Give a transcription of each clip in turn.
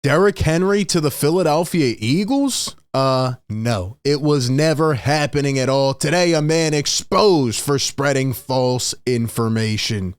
Derrick Henry to the Philadelphia Eagles? No, it was never happening at all. Today, a man exposed for spreading false information.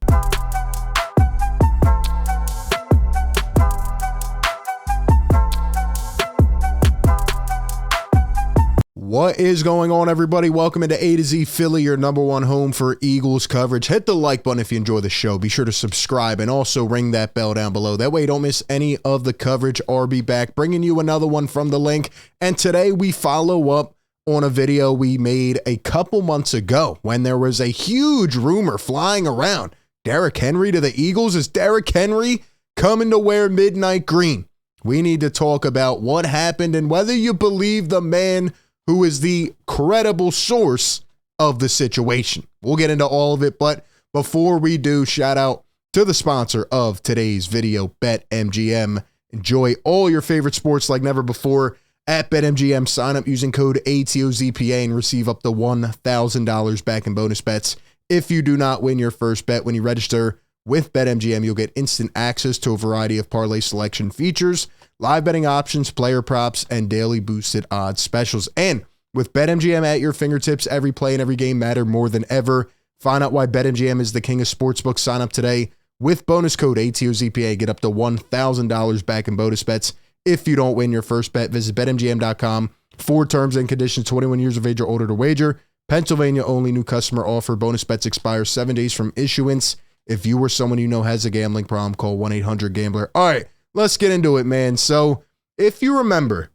What is going on, everybody? Welcome into A to Z Philly, your number one home for Eagles coverage. Hit the like button if you enjoy the show. Be sure to subscribe and also ring that bell down below. That way you don't miss any of the coverage. RB back, bringing you another one from the Linc. And today we follow up on a video we made a couple months ago when there was a huge rumor flying around. Derrick Henry to the Eagles? Is Derrick Henry coming to wear midnight green? We need to talk about what happened and whether you believe the man who is the credible source of the situation. We'll get into all of it, but before we do, shout out to the sponsor of today's video, BetMGM. Enjoy all your favorite sports like never before at BetMGM. Sign up using code ATOZPA and receive up to $1,000 back in bonus bets. If you do not win your first bet when you register with BetMGM, you'll get instant access to a variety of parlay selection features, live betting options, player props, and daily boosted odds specials. And with BetMGM at your fingertips, every play and every game matter more than ever. Find out why BetMGM is the king of sportsbooks. Sign up today with bonus code ATOZPA. Get up to $1,000 back in bonus bets. If you don't win your first bet, visit BetMGM.com for terms and conditions. 21 years of age or older to wager. Pennsylvania only. New customer offer. Bonus bets expire 7 days from issuance. If you or someone you know has a gambling problem, call 1-800-GAMBLER. All right, let's get into it, man. So if you remember,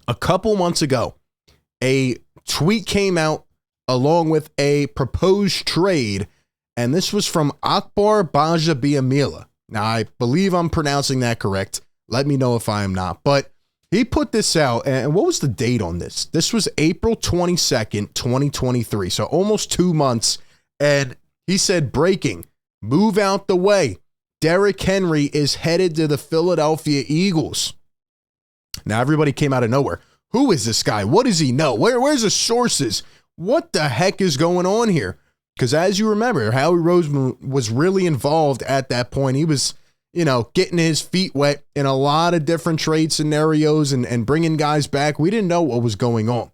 a couple months ago, a tweet came out along with a proposed trade, and this was from Akbar Gbajabiamila. Now, I believe I'm pronouncing that correct. Let me know if I am not. But he put this out, and what was the date on this? This was April 22nd, 2023, so almost 2 months, and he said, breaking, move out the way. Derrick Henry is headed to the Philadelphia Eagles. Now, everybody came out of nowhere. Who is this guy? What does he know? Where's the sources? What the heck is going on here? Because as you remember, Howie Roseman was really involved at that point. He was, getting his feet wet in a lot of different trade scenarios and bringing guys back. We didn't know what was going on.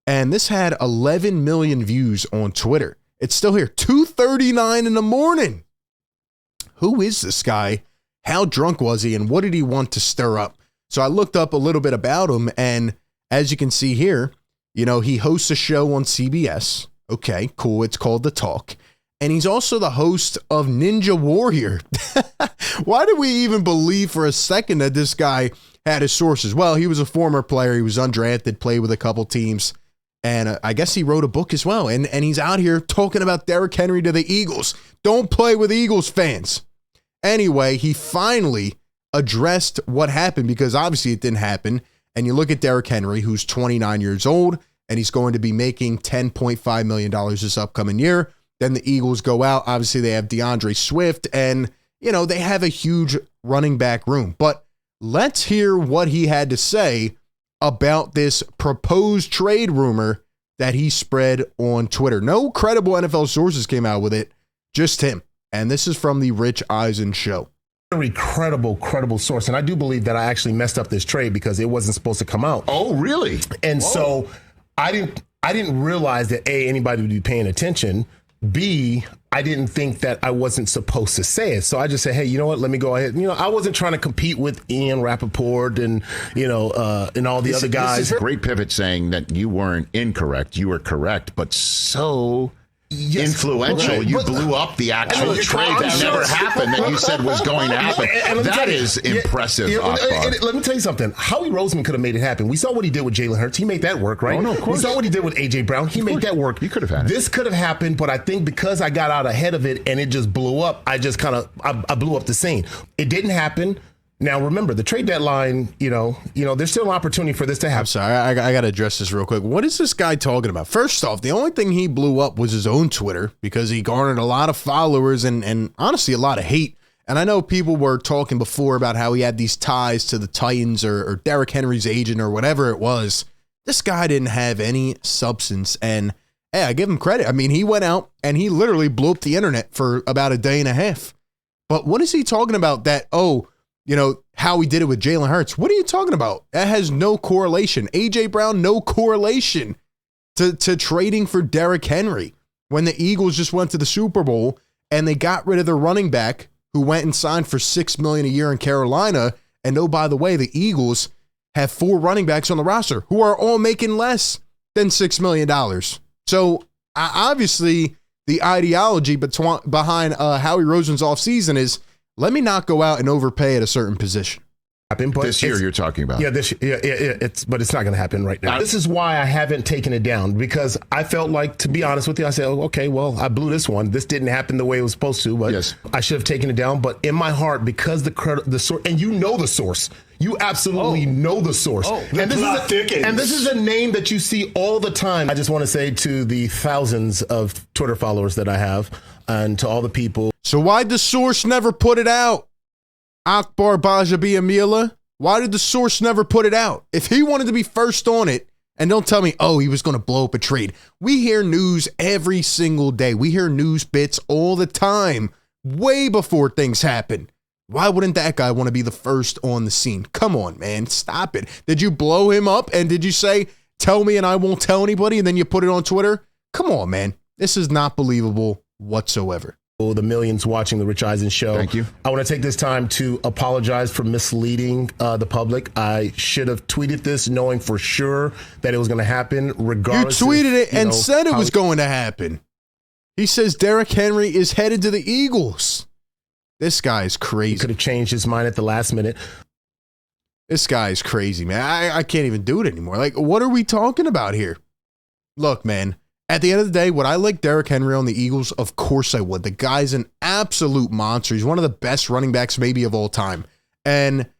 And this had 11 million views on Twitter. It's still here, 2:39 in the morning. Who is this guy? How drunk was he? And what did he want to stir up? So I looked up a little bit about him. And as you can see here, he hosts a show on CBS. Okay, cool. It's called The Talk. And he's also the host of Ninja Warrior. Why did we even believe for a second that this guy had his sources? Well, he was a former player. He was undrafted, played with a couple teams. And I guess he wrote a book as well. And he's out here talking about Derrick Henry to the Eagles. Don't play with Eagles fans. Anyway, he finally addressed what happened because obviously it didn't happen. And you look at Derrick Henry, who's 29 years old, and he's going to be making $10.5 million this upcoming year. Then the Eagles go out. Obviously, they have DeAndre Swift, and, they have a huge running back room. But let's hear what he had to say about this proposed trade rumor that he spread on Twitter. No credible NFL sources came out with it, just him. And this is from the Rich Eisen show. Very credible source. And I do believe that I actually messed up this trade because it wasn't supposed to come out. Oh, really? And so I didn't realize that A, anybody would be paying attention. B, I didn't think that I wasn't supposed to say it. So I just said, hey, you know what? Let me go ahead. I wasn't trying to compete with Ian Rappaport and, and all the other guys. This is a great pivot saying that you weren't incorrect. You were correct, but so influential. Right. You blew up the actual trade that never happened that you said was going to happen. That is impressive, Akbar. Let me tell you something. Howie Roseman could have made it happen. We saw what he did with Jalen Hurts. He made that work, right? Oh, no, of course. We saw what he did with A.J. Brown. He made that work. You could have had it. This could have happened, but I think because I got out ahead of it and it just blew up, I blew up the scene. It didn't happen. Now, remember, the trade deadline, there's still an opportunity for this to happen. I'm sorry, I got to address this real quick. What is this guy talking about? First off, the only thing he blew up was his own Twitter because he garnered a lot of followers and honestly, a lot of hate. And I know people were talking before about how he had these ties to the Titans or Derrick Henry's agent or whatever it was. This guy didn't have any substance. And hey, I give him credit. I mean, he went out and he literally blew up the internet for about a day and a half. But what is he talking about that, how he did it with Jalen Hurts. What are you talking about? That has no correlation. A.J. Brown, no correlation to trading for Derrick Henry. When the Eagles just went to the Super Bowl and they got rid of their running back who went and signed for $6 million a year in Carolina. And oh, by the way, the Eagles have 4 running backs on the roster who are all making less than $6 million. So obviously the ideology behind Howie Roseman's offseason is, let me not go out and overpay at a certain position. But this year you're talking about. Yeah, but it's not going to happen right now. This is why I haven't taken it down, because I felt like, to be honest with you, I said, oh, okay, well, I blew this one. This didn't happen the way it was supposed to, but yes, I should have taken it down. But in my heart, because the source, and you know the source, you absolutely know the source. And this is a name that you see all the time. I just want to say to the thousands of Twitter followers that I have, and to all the people. So why'd the source never put it out? Akbar Gbajabiamila, why did the source never put it out? If he wanted to be first on it, and don't tell me, oh, he was going to blow up a trade. We hear news every single day. We hear news bits all the time, way before things happen. Why wouldn't that guy want to be the first on the scene? Come on, man, stop it. Did you blow him up and did you say, tell me and I won't tell anybody, and then you put it on Twitter? Come on, man. This is not believable whatsoever. The millions watching the Rich Eisen show. Thank you. I want to take this time to apologize for misleading the public. I should have tweeted this knowing for sure that it was going to happen regardless. You tweeted it and said it was going to happen. He says Derrick Henry is headed to the Eagles. This guy is crazy. He could have changed his mind at the last minute. This guy is crazy, man. I can't even do it anymore. Like, what are we talking about here? Look, man. At the end of the day, would I like Derrick Henry on the Eagles? Of course I would. The guy's an absolute monster. He's one of the best running backs maybe of all time. And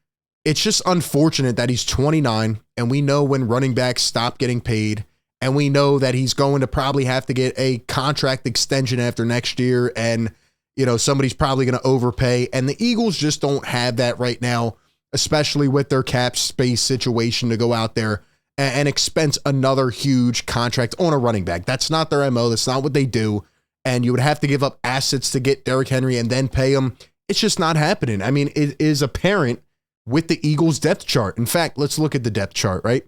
it's just unfortunate that he's 29 and we know when running backs stop getting paid, and we know that he's going to probably have to get a contract extension after next year, and somebody's probably going to overpay, and the Eagles just don't have that right now, especially with their cap space situation to go out there and expense another huge contract on a running back. That's not their MO. That's not what they do. And you would have to give up assets to get Derrick Henry and then pay him. It's just not happening. I mean, it is apparent with the Eagles depth chart. In fact, let's look at the depth chart, right?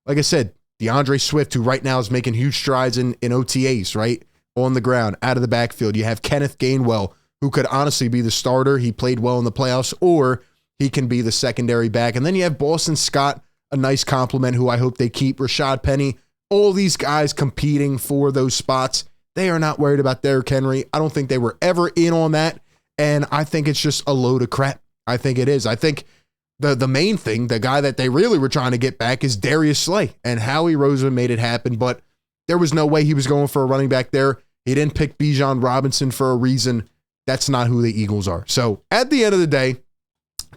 Like I said, DeAndre Swift, who right now is making huge strides in OTAs, right? On the ground, out of the backfield. You have Kenneth Gainwell, who could honestly be the starter. He played well in the playoffs, or he can be the secondary back. And then you have Boston Scott, a nice compliment, who I hope they keep. Rashad Penny, all these guys competing for those spots. They are not worried about Derrick Henry. I don't think they were ever in on that. And I think it's just a load of crap. I think it is. I think the main thing, the guy that they really were trying to get back, is Darius Slay. And Howie Roseman made it happen, but there was no way he was going for a running back there. He didn't pick Bijan Robinson for a reason. That's not who the Eagles are. So at the end of the day,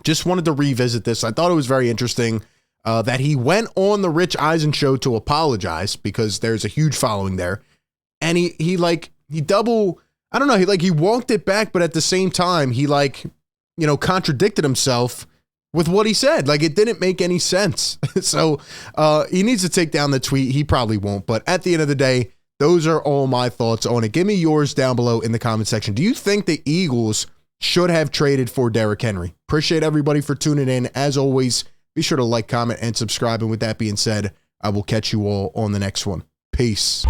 just wanted to revisit this. I thought it was very interesting that he went on the Rich Eisen show to apologize, because there's a huge following there. And he walked it back, but at the same time, he contradicted himself with what he said. Like, it didn't make any sense. So he needs to take down the tweet. He probably won't. But at the end of the day, those are all my thoughts on it. Give me yours down below in the comment section. Do you think the Eagles should have traded for Derrick Henry? Appreciate everybody for tuning in. As always, be sure to like, comment, and subscribe. And with that being said, I will catch you all on the next one. Peace.